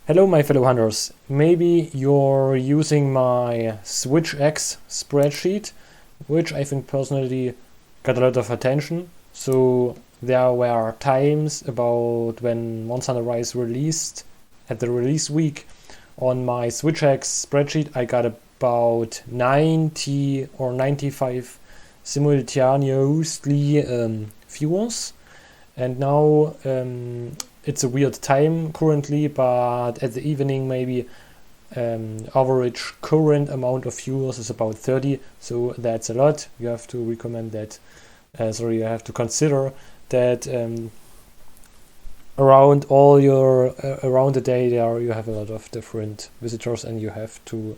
Hello my fellow hunters, maybe you're using my SwitchX spreadsheet, which I think personally got a lot of attention. So there were times about when Monster Hunter Rise released, at the release week, on my SwitchX spreadsheet I got about 90 or 95 simultaneously viewers, and now it's a weird time currently, but at the evening maybe average current amount of viewers is about 30, so that's a lot. You have to recommend that, you have to consider that around around the day there you have a lot of different visitors and you have to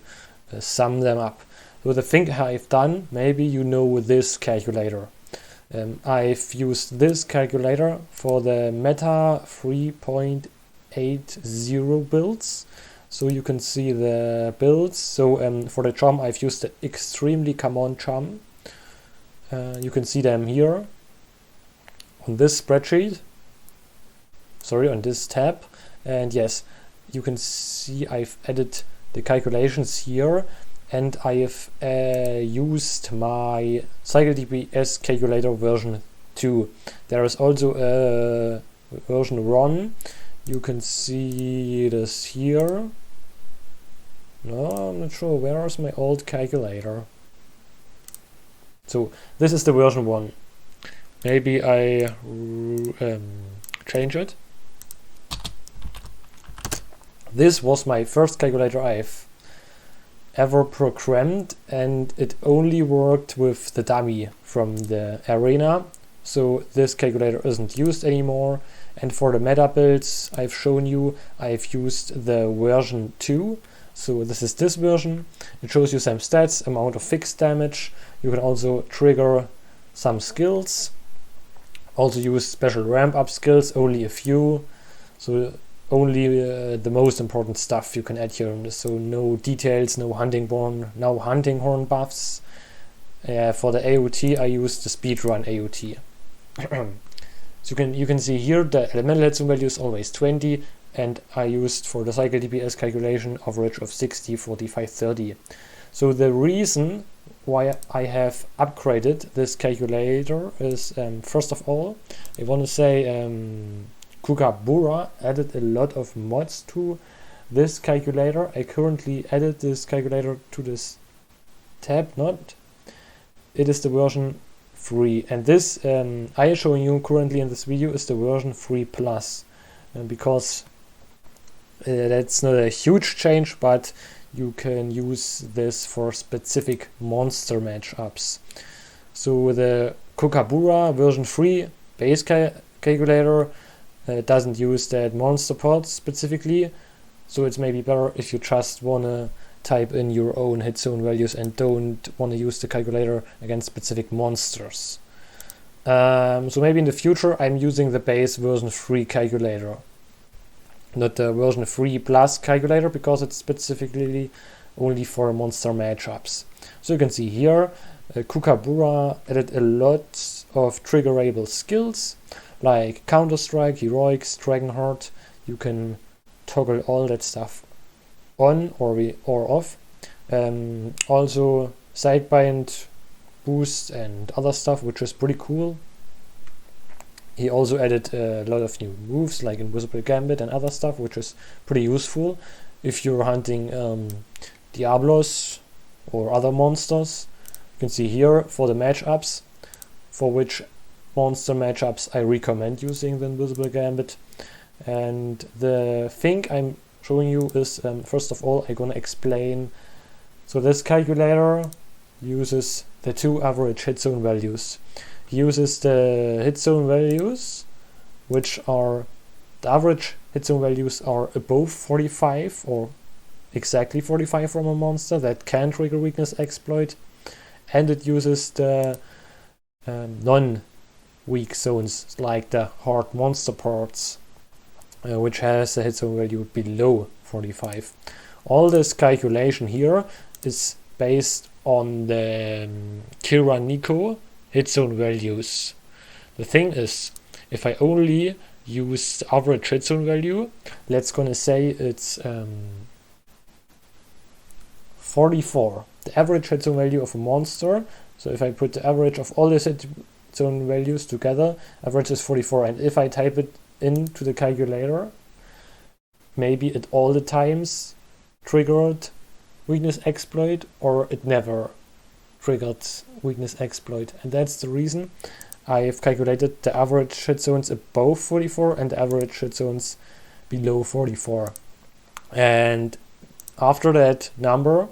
sum them up. So the thing I've done, maybe you know this calculator. I've used this calculator for the Meta 3.80 builds, so you can see the builds. So for the charm I've used the extremely common charm. You can see them here on this spreadsheet, on this tab, and yes, you can see I've added the calculations here. And I have used my CycleDPS calculator version 2. There is also a version 1. You can see this here. No, I'm not sure. Where is my old calculator? So this is the version 1. Maybe I change it. This was my first calculator I've ever programmed, and it only worked with the dummy from the arena, so this calculator isn't used anymore. And for the meta builds I've shown you, I've used the version 2, so this is this version. It shows you some stats, amount of fixed damage. You can also trigger some skills, also use special ramp up skills, only a few, so only the most important stuff you can add here. So no details, no hunting horn buffs. For the AOT I used the speedrun AOT. So you can see here the elemental hit zone value is always 20, and I used for the cycle DPS calculation average of 60, 45, 30. So the reason why I have upgraded this calculator is, first of all, I want to say Kookaburra added a lot of mods to this calculator. I currently added this calculator to this tab, it is the version 3, and this I am showing you currently in this video is the version 3 plus, because that's not a huge change, but you can use this for specific monster matchups. So the Kookaburra version 3 base calculator doesn't use that monster pod specifically, so it's maybe better if you just wanna type in your own hit zone values and don't want to use the calculator against specific monsters. So maybe in the future I'm using the base version 3 calculator, not the version 3 plus calculator, because it's specifically only for monster matchups. So you can see here Kookaburra added a lot of triggerable skills like Counter-Strike, Heroics, Dragonheart. You can toggle all that stuff on or off. Also sidebind boost and other stuff, which is pretty cool. He also added a lot of new moves like Invisible Gambit and other stuff, which is pretty useful if you're hunting Diablos or other monsters. You can see here for the matchups, for which monster matchups I recommend using the Invisible Gambit. And the thing I'm showing you is, first of all, I'm gonna explain. So this calculator uses the two average hit zone values. He uses the hit zone values, which are the average hit zone values are above 45 or exactly 45 from a monster that can trigger weakness exploit, and it uses the non-weak zones like the hard monster parts, which has a hit zone value below 45. All this calculation here is based on the Kira Nico hit zone values. The thing is, if I only use the average hit zone value. Let's gonna say it's 44, the average hit zone value of a monster. So if I put the average of all these hit zone values together, average is 44. And if I type it into the calculator, maybe it all the times triggered weakness exploit, or it never triggered weakness exploit. And that's the reason I've calculated the average hit zones above 44 and the average hit zones below 44. And after that number,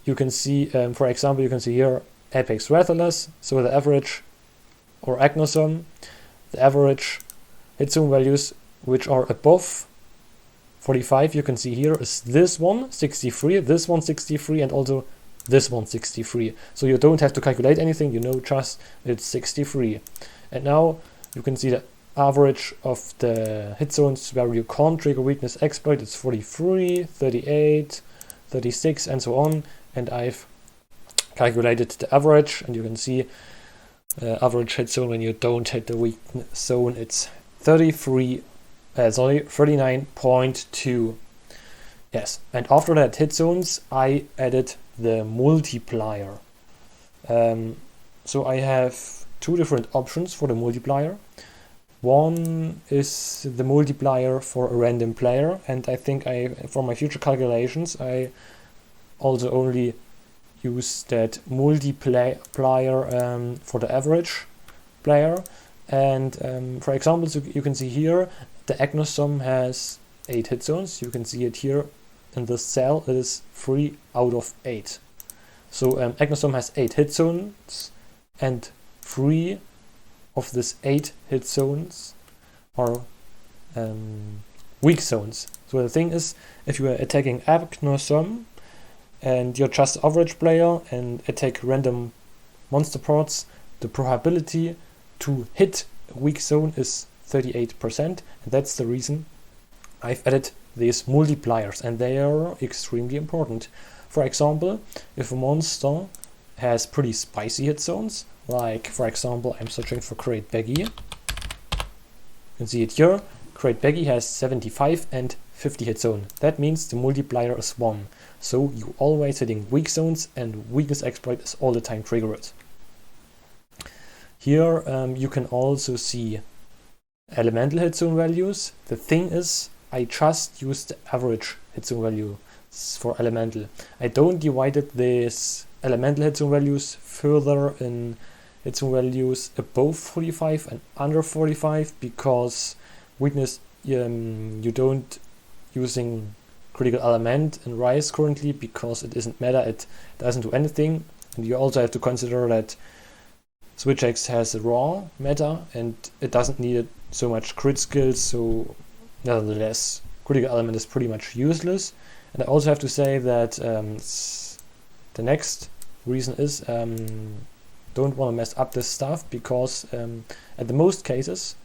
you can see, for example, you can see here Apex Rattlers, so the average, or Agnosum, the average hit zone values which are above 45, you can see here is this one 63, this one 63, and also this one 63. So you don't have to calculate anything, you know, just it's 63. And now you can see the average of the hit zones where you can't trigger weakness exploit. It's 43, 38, 36, and so on. And I've calculated the average, and you can see average hit zone when you don't hit the weakness zone, it's 39.2. Yes, and after that hit zones, I added the multiplier. So I have two different options for the multiplier. One is the multiplier for a random player, and I think for my future calculations, I also only use that multiplier for the average player. And for example, so you can see here the Agnosum has 8 hit zones. You can see it here in this cell. It is 3 out of 8. So Agnosum has 8 hit zones, and 3 of these 8 hit zones are weak zones. So the thing is, if you are attacking Agnosum and you're just average player and attack random monster parts, the probability to hit a weak zone is 38%, and that's the reason I've added these multipliers, and they are extremely important. For example, if a monster has pretty spicy hit zones, like for example I'm searching for Great Baggy, you can see it here, Great Baggy has 75 and 50 hit zone. That means the multiplier is 1, so you always hitting weak zones, and weakness exploit is all the time triggered. Here you can also see elemental hit zone values. The thing is, I just used the average hit zone value for elemental. I don't divided these elemental hit zone values further in hit zone values above 45 and under 45, because weakness, you don't using critical element in Rise currently, because it isn't meta, it doesn't do anything. And you also have to consider that Switch X has a raw meta and it doesn't need so much crit skills, so nevertheless critical element is pretty much useless. And I also have to say that the next reason is don't want to mess up this stuff, because at the most cases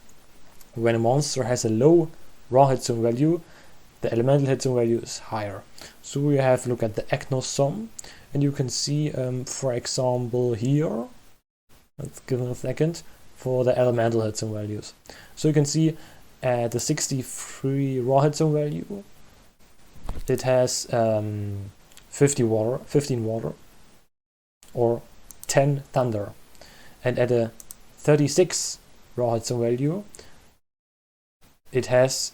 when a monster has a low raw hit zone value, the elemental hit zone value is higher. So we have a look at the Agnosum, and you can see for example here, let's give it a second, for the elemental hit zone values. So you can see the 63 raw hit zone value, it has 15 water, or 10 thunder. And at a 36 raw hit zone value, it has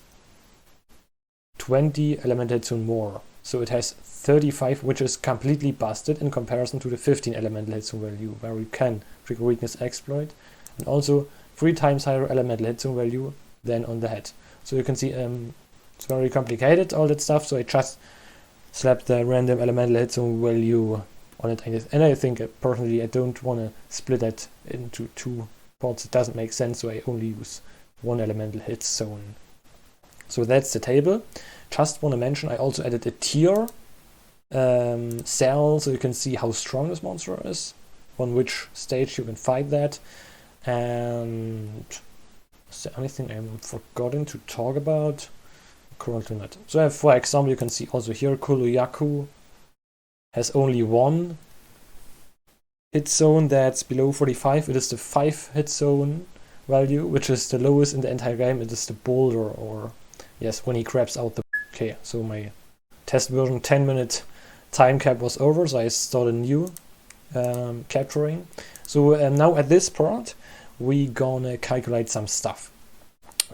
20 elemental hit zone more. So it has 35, which is completely busted in comparison to the 15 elemental hit zone value, where you can trigger weakness exploit, and also 3 times higher elemental hit zone value than on the head. So you can see it's very complicated, all that stuff, so I just slapped the random elemental hit zone value on it. And I think personally I don't want to split that into 2 parts. It doesn't make sense, so I only use 1 elemental hit zone. So that's the table. Just want to mention, I also added a tier cell, so you can see how strong this monster is, on which stage you can fight that. And is there anything I'm forgotten to talk about? Currently not. So for example, you can see also here Kuluyaku has only 1 hit zone that's below 45. It is the 5 hit zone value, which is the lowest in the entire game. It is the boulder, or yes, when he grabs out the... Okay, so my test version 10-minute time cap was over, so I started new capturing. So now at this part, we gonna calculate some stuff.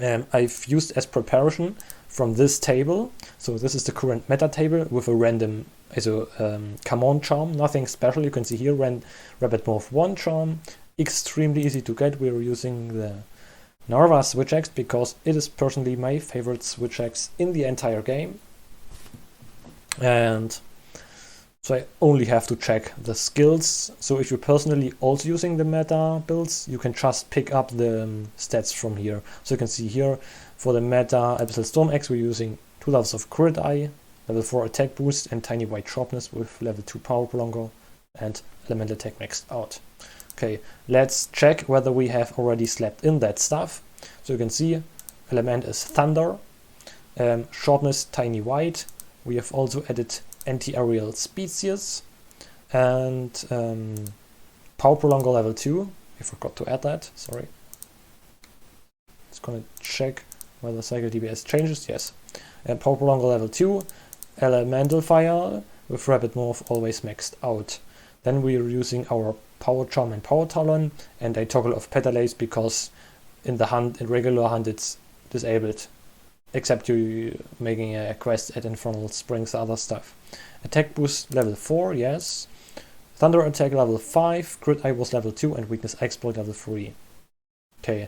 I've used as preparation from this table. So this is the current meta table with a random command charm, nothing special. You can see here Rapid Morph 1 charm, extremely easy to get. We're using the Narva switch axe because it is personally my favorite switch axe in the entire game. And so I only have to check the skills. So if you're personally also using the meta builds, you can just pick up the stats from here. So you can see here for the meta Abyssal Storm Axe, we're using 2 levels of crit eye, level 4 attack boost, and tiny white sharpness with level 2 power prolonger and elemental attack maxed out. Okay, let's check whether we have already slapped in that stuff. So you can see element is thunder, sharpness tiny white. We have also added anti-aerial species and power prolonger level 2. I forgot to add that, sorry. It's gonna check whether cycle DPS changes, yes. Power prolonger level 2, elemental fire with rapid morph always maxed out. Then we are using our power charm and power talon and a toggle of petalace because in the hunt, in regular hunt, it's disabled, except you making a quest at Infernal Springs, other stuff. Attack boost level 4, yes. Thunder attack level 5, crit eye was level 2, and weakness exploit level 3. Okay,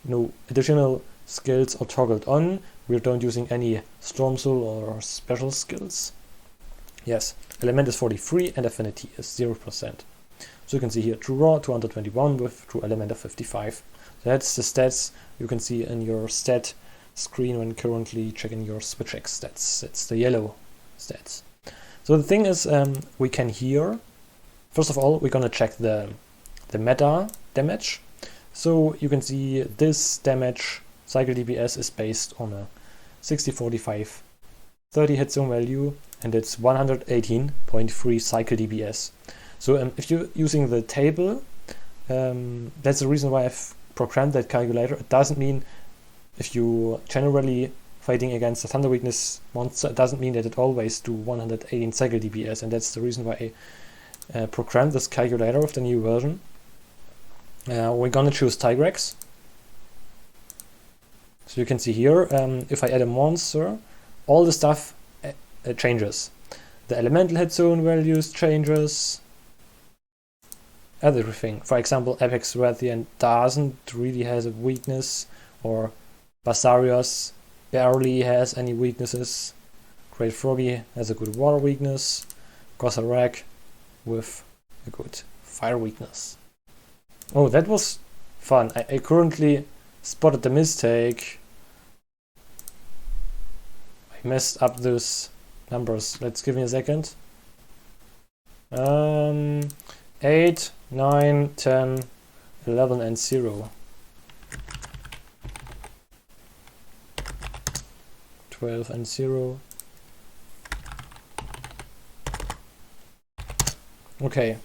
no additional skills are toggled on. We don't using any Storm Soul or special skills. Yes, element is 43 and affinity is 0%. So you can see here True Raw 221 with True Element of 55. That's the stats you can see in your stat screen when currently checking your switch X stats. It's the yellow stats. So the thing is, we can here, first of all, we're gonna check the meta damage. So you can see this damage cycle DPS is based on a 60-45 30 hit zone value, and it's 118.3 cycle DPS. So if you're using the table, that's the reason why I've programmed that calculator. It doesn't mean if you generally fighting against a thunder weakness monster, it doesn't mean that it always do 118 cycle DPS, and that's the reason why I programmed this calculator of the new version. We're gonna choose Tigrex. So you can see here, if I add a monster, all the stuff changes. The elemental hit zone values changes, everything. For example, Apex Rathian doesn't really has a weakness, or Basarios barely has any weaknesses. Great Froggy has a good water weakness. Gossarak with a good fire weakness. Oh, that was fun. I currently spotted the mistake. I messed up those numbers. Let's give me a second. 8, 9, 10, 11 and 0. 12 and 0. Okay.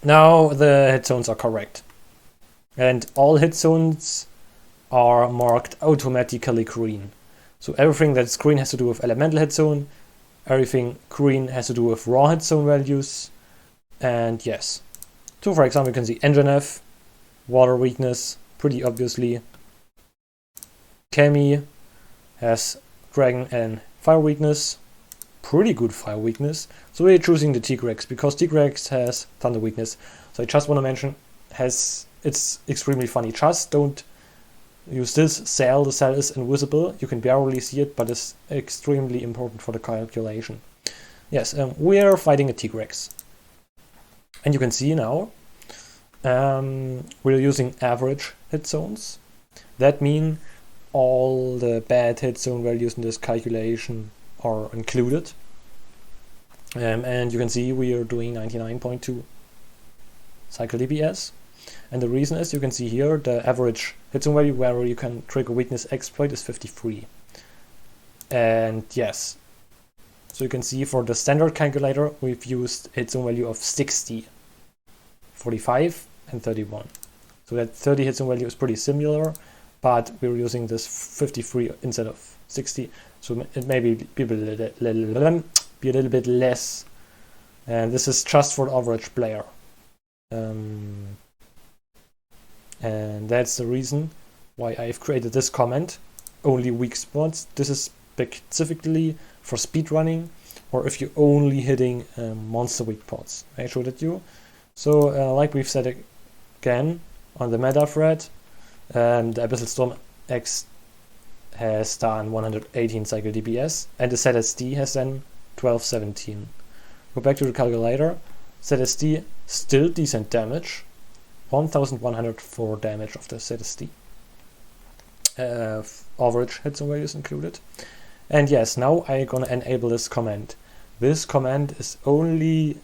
Now the hit zones are correct. And all hit zones are marked automatically green. So everything that's green has to do with elemental hit zone, everything green has to do with raw hit zone values, and yes. So for example, you can see Engine F, water weakness, pretty obviously. Kemi has dragon and fire weakness, pretty good fire weakness. So we're choosing the Tigrex because Tigrex has thunder weakness. So I just want to mention, it's extremely funny. Just don't use this cell. The cell is invisible. You can barely see it, but it's extremely important for the calculation. Yes, we are fighting a Tigrex. And you can see now, we're using average hit zones. That means all the bad hit zone values in this calculation are included. And you can see we are doing 99.2 cycle DPS. And the reason is, you can see here, the average hit zone value where you can trigger weakness exploit is 53. And yes, so you can see for the standard calculator, we've used hit zone value of 60, 45 and 31. So that 30 hit zone value is pretty similar, but we're using this 53 instead of 60, so it may be a little bit less. And this is just for the average player. And that's the reason why I've created this comment, only weak spots. This is specifically for speedrunning, or if you're only hitting monster weak spots. I showed it you. So like we've said again on the meta thread, the Abyssal Storm X has done 118 cycle DPS, and the ZSD has done 1217. Go back to the calculator. ZSD still decent damage, 1104 damage of the ZSD. Average hit zone values included. And yes, now I'm gonna enable this command. This command is only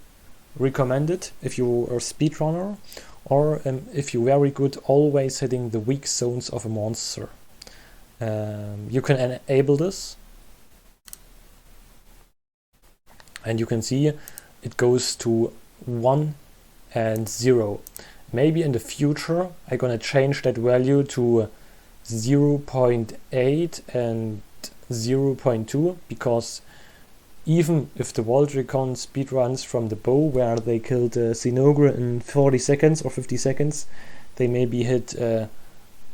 recommended if you are a speedrunner, or if you're very good always hitting the weak zones of a monster. You can enable this, and you can see it goes to 1 and 0. Maybe in the future I'm gonna change that value to 0.8 and 0.2, because even if the Waldrecon speedruns from the bow, where they killed Sinogre in 40 seconds or 50 seconds, they maybe hit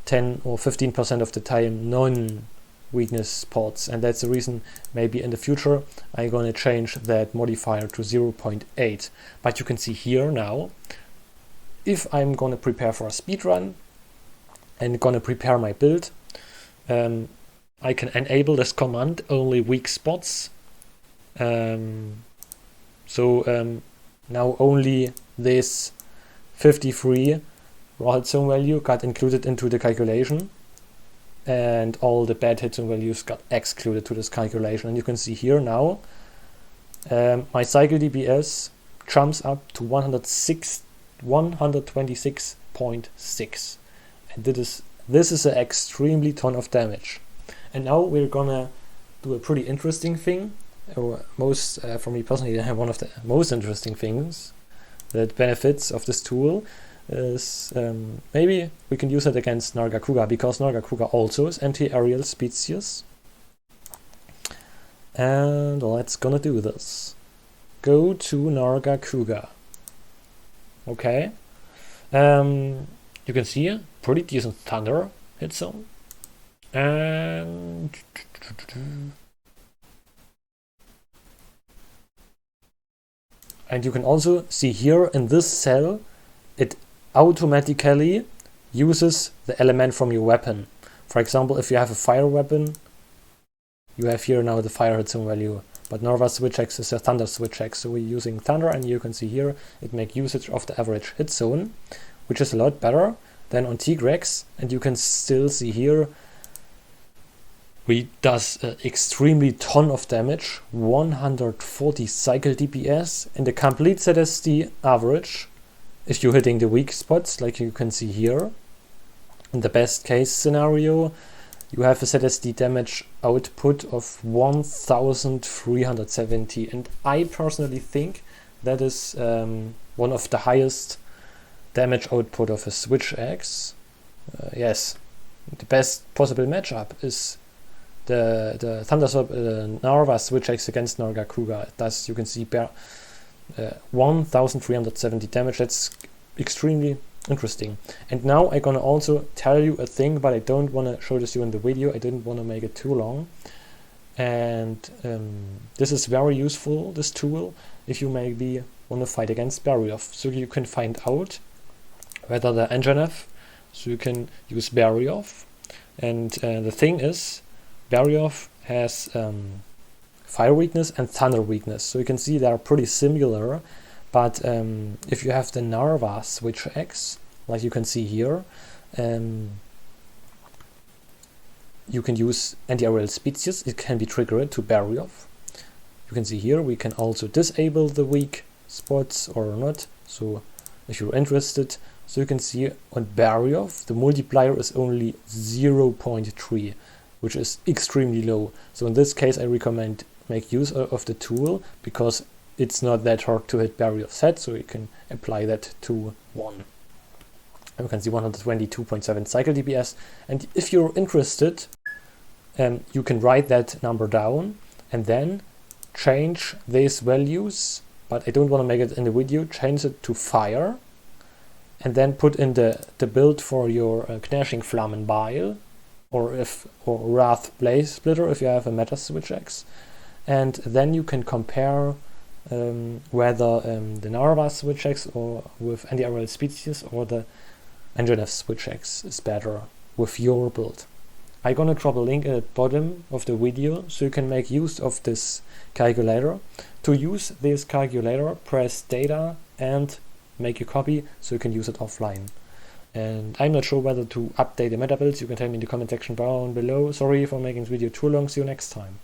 10 or 15% of the time non-weakness spots, and that's the reason maybe in the future I'm gonna change that modifier to 0.8. But you can see here now, if I'm gonna prepare for a speedrun and gonna prepare my build, I can enable this command, only weak spots. Now only this 53 raw hit zone value got included into the calculation, and all the bad hit zone values got excluded to this calculation. And you can see here now, my cycle DPS jumps up to 126.6, and this is an extremely ton of damage. And now we're gonna do a pretty interesting thing, or for me personally, one of the most interesting things that benefits of this tool is maybe we can use it against Nargacuga, because Nargacuga also is anti-aerial species. And let's gonna do this. Go to Nargacuga. Okay. You can see pretty decent thunder hit zone. And you can also see here in this cell, it automatically uses the element from your weapon. For example, if you have a fire weapon, you have here now the fire hit zone value, but Norva switch X is a thunder switch X, so we're using thunder, and you can see here it makes usage of the average hit zone, which is a lot better than on Tigrex. And you can still see here we does extremely ton of damage, 140 cycle DPS, and the complete ZSD average, if you're hitting the weak spots, like you can see here. In the best case scenario, you have a ZSD damage output of 1370, and I personally think that is one of the highest damage output of a Switch X. Yes, the best possible matchup is the Thundersword Narva Switch X against Nargacuga. Thus you can see 1370 damage. That's extremely interesting. And now I'm gonna also tell you a thing, but I don't want to show this you in the video. I didn't want to make it too long. And this is very useful, this tool, if you maybe want to fight against Barioth. So you can find out whether the Engineer, so you can use Barioth. And the thing is, Barioth has fire weakness and thunder weakness, so you can see they are pretty similar, but if you have the Narva Switch X, like you can see here, you can use anti-aerial species. It can be triggered to Barioth. You can see here we can also disable the weak spots or not, so if you're interested. So you can see on Barioth the multiplier is only 0.3, which is extremely low. So in this case I recommend make use of the tool, because it's not that hard to hit Barioth's head, so you can apply that to 1. And you can see 122.7 cycle DPS. And if you're interested, you can write that number down and then change these values, but I don't want to make it in the video, change it to fire, and then put in the build for your Knashing Flammenbeil, or Wrath Blaze Splitter if you have a Meta Switch X. And then you can compare whether the Narva Switch X or with anti-aerial species or the Engineer Switch X is better with your build. I'm gonna drop a link at the bottom of the video so you can make use of this calculator. To use this calculator, press data and make a copy so you can use it offline. And I'm not sure whether to update the meta builds. You can tell me in the comment section down below. Sorry for making this video too long. See you next time.